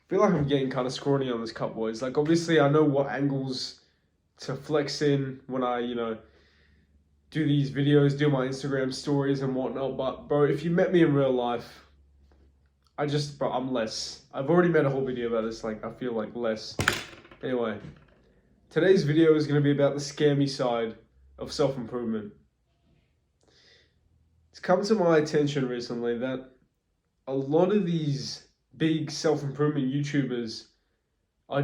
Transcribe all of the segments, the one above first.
feel like I'm getting kind of scrawny on this cut, boys. Like, obviously, I know what angles to flex in when I, do these videos, do my Instagram stories and whatnot. But, bro, if you met me in real life, bro, I'm less. I've already made a whole video about this. Like, I feel like less. Anyway, today's video is going to be about the scammy side of self-improvement. It's come to my attention recently that a lot of these big self-improvement YouTubers are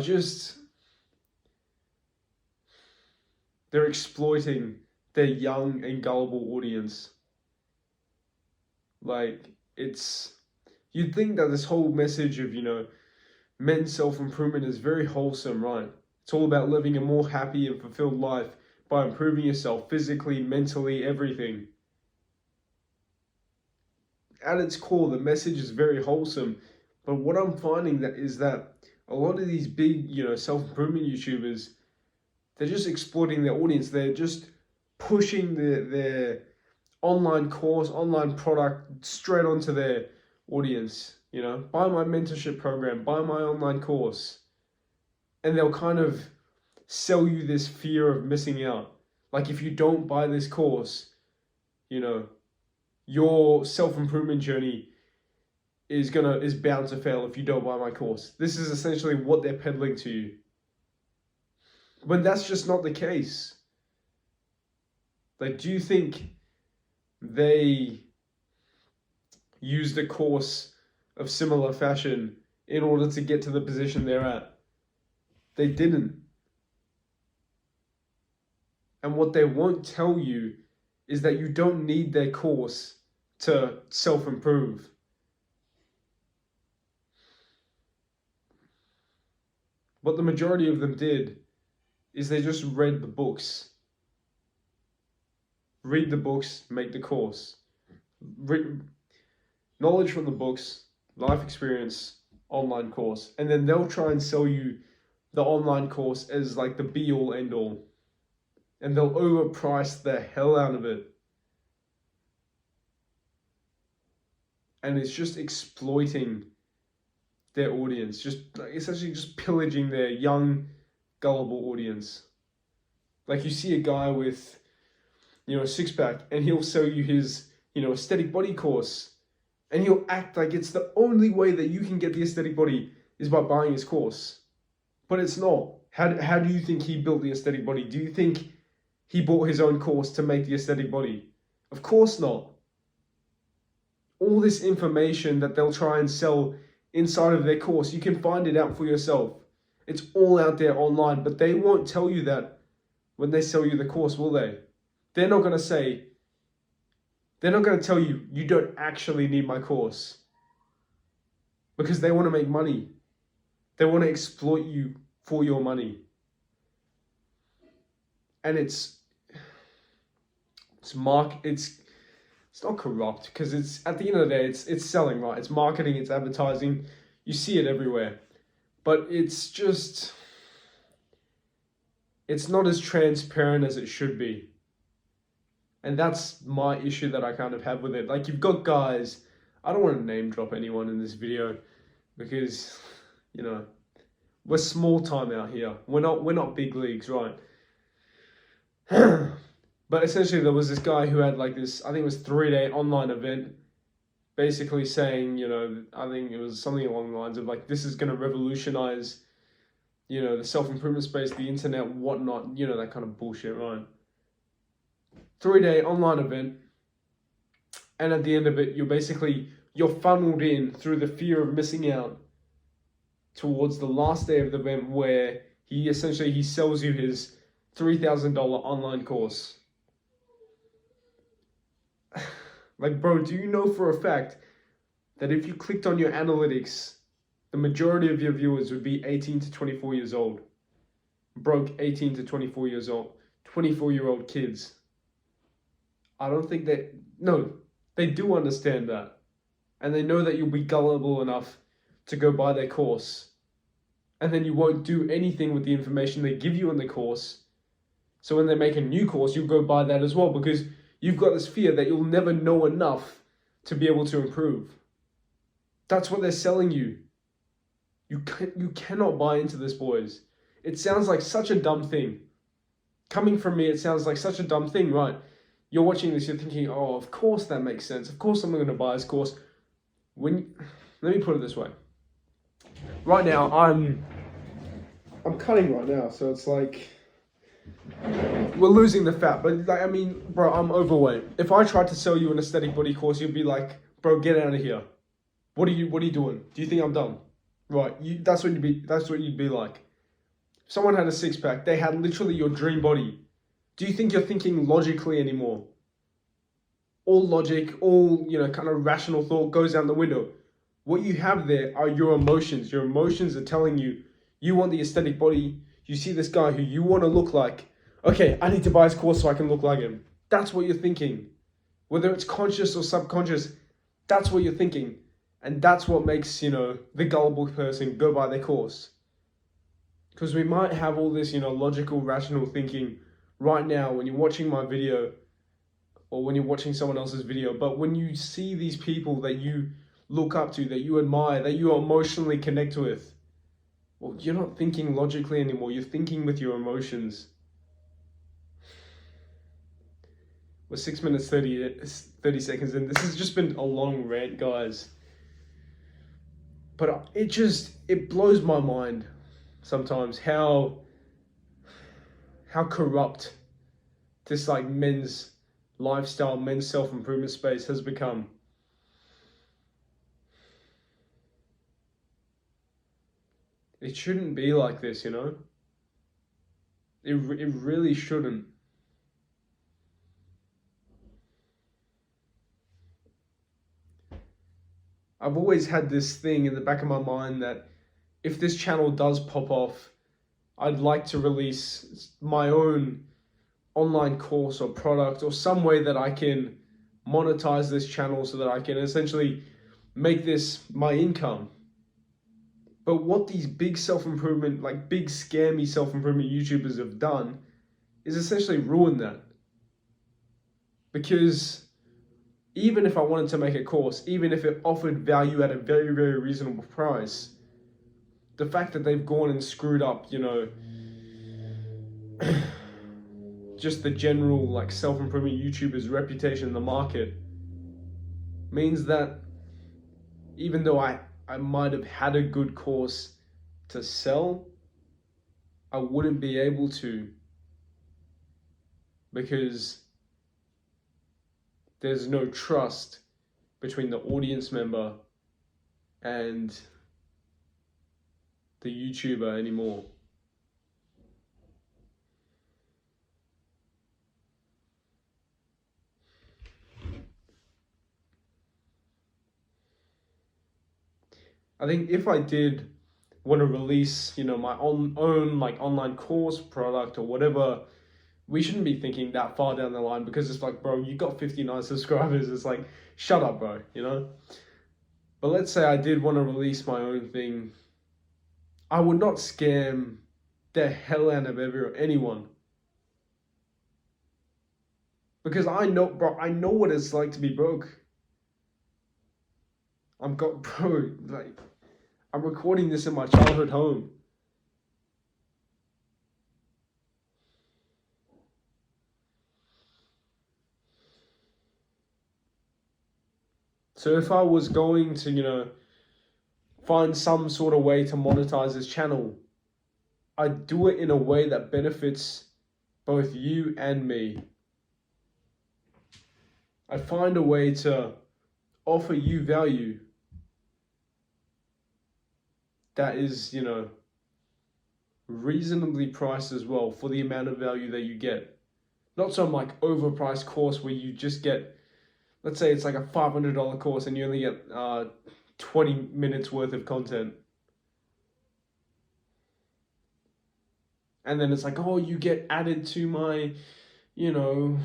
they're exploiting their young and gullible audience. Like, you'd think that this whole message of, men's self-improvement is very wholesome, right? It's all about living a more happy and fulfilled life by improving yourself physically, mentally, everything. At its core, the message is very wholesome. But what I'm finding is that a lot of these big, self-improvement YouTubers, they're just exploiting their audience. They're just pushing their online course, online product straight onto their audience. Buy my mentorship program, buy my online course. And they'll kind of sell you this fear of missing out. Like, if you don't buy this course, your self-improvement journey is bound to fail if you don't buy my course. This is essentially what they're peddling to you. When that's just not the case. Like, do you think they used a course of similar fashion in order to get to the position they're at? They didn't. And what they won't tell you is that you don't need their course to self-improve. What the majority of them did is they just read the books. Read the books, make the course. Knowledge from the books, life experience, online course. And then they'll try and sell you the online course as like the be-all, end-all. And they'll overprice the hell out of it. And it's just exploiting their audience, just like essentially just pillaging their young, gullible audience. Like, you see a guy with, a six-pack, and he'll sell you his, aesthetic body course, and he'll act like it's the only way that you can get the aesthetic body is by buying his course. But it's not. How do you think he built the aesthetic body? Do you think he bought his own course to make the aesthetic body? Of course not. All this information that they'll try and sell inside of their course, you can find it out for yourself. It's all out there online, but they won't tell you that when they sell you the course, will they? They're not going to tell you, you don't actually need my course. Because they want to make money. They want to exploit you for your money. And it's not corrupt, because it's, at the end of the day, it's selling, right? It's marketing, it's advertising. You see it everywhere. But it's not as transparent as it should be. And that's my issue that I kind of have with it. Like, you've got guys, I don't want to name drop anyone in this video because, we're small time out here. We're not big leagues, right? But essentially, there was this guy who had like this, I think it was 3-day online event, basically saying, I think it was something along the lines of like, this is going to revolutionize, the self-improvement space, the internet, whatnot, that kind of bullshit, right? 3-day online event. And at the end of it, you're funneled in through the fear of missing out towards the last day of the event, where he sells you his $3,000 online course. Like, bro, do you know for a fact that if you clicked on your analytics, the majority of your viewers would be 18 to 24 years old? Broke 18 to 24 years old, 24-year-old kids. I don't think they do understand that. And they know that you'll be gullible enough to go buy their course. And then you won't do anything with the information they give you in the course. So when they make a new course, you'll go buy that as well, because you've got this fear that you'll never know enough to be able to improve. That's what they're selling you. You cannot buy into this, boys. It sounds like such a dumb thing. Coming from me, it sounds like such a dumb thing, right? You're watching this, you're thinking, oh, of course that makes sense. Of course I'm going to buy this course. Let me put it this way. Right now, I'm cutting right now, so it's like we're losing the fat. But like, I mean, bro, I'm overweight. If I tried to sell you an aesthetic body course, you'd be like, bro, get out of here. What are you doing? Do you think I'm dumb? Right, that's what you'd be like. If someone had a six-pack, they had literally your dream body. Do you think you're thinking logically anymore? All logic, all, kind of rational thought goes out the window. What you have there are your emotions. Your emotions are telling you, you want the aesthetic body. You see this guy who you want to look like. Okay, I need to buy his course so I can look like him. That's what you're thinking. Whether it's conscious or subconscious, that's what you're thinking. And that's what makes, the gullible person go buy their course. Because we might have all this, logical, rational thinking right now when you're watching my video or when you're watching someone else's video. But when you see these people that you look up to, that you admire, that you emotionally connect with, well, you're not thinking logically anymore. You're thinking with your emotions. We're 6 minutes, 30 seconds in. This has just been a long rant, guys. But it blows my mind sometimes how corrupt this like men's lifestyle, men's self-improvement space has become. It shouldn't be like this, It really shouldn't. I've always had this thing in the back of my mind that if this channel does pop off, I'd like to release my own online course or product or some way that I can monetize this channel so that I can essentially make this my income. But what these big self-improvement, like big scammy self-improvement YouTubers have done is essentially ruin that. Because even if I wanted to make a course, even if it offered value at a very, very reasonable price, the fact that they've gone and screwed up, just the general like self-improvement YouTubers' reputation in the market means that even though I might have had a good course to sell, I wouldn't be able to, because there's no trust between the audience member and the YouTuber anymore. I think if I did want to release, my own like online course, product or whatever, we shouldn't be thinking that far down the line, because it's like, bro, you got 59 subscribers. It's like, shut up, bro, But let's say I did want to release my own thing. I would not scam the hell out of anyone. Because I know what it's like to be broke. I'm recording this in my childhood home. So if I was going to, find some sort of way to monetize this channel, I'd do it in a way that benefits both you and me. I'd find a way to offer you value that is, reasonably priced as well for the amount of value that you get. Not some like overpriced course where you just get, let's say it's like a $500 course and you only get 20 minutes worth of content. And then it's like, oh, you get added to my, little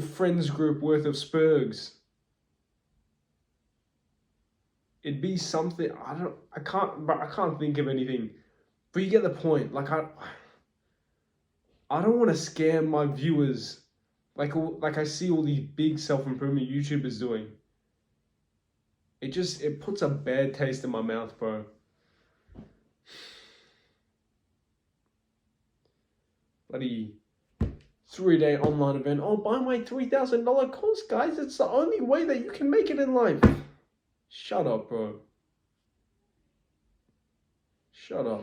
friends group worth of spurgs. It'd be something, I can't think of anything. But you get the point. Like I don't want to scam my viewers like I see all these big self-improvement YouTubers doing. It it puts a bad taste in my mouth, bro. Bloody 3-day online event. Oh, buy my $3,000 course, guys. It's the only way that you can make it in life. Shut up, bro. Shut up.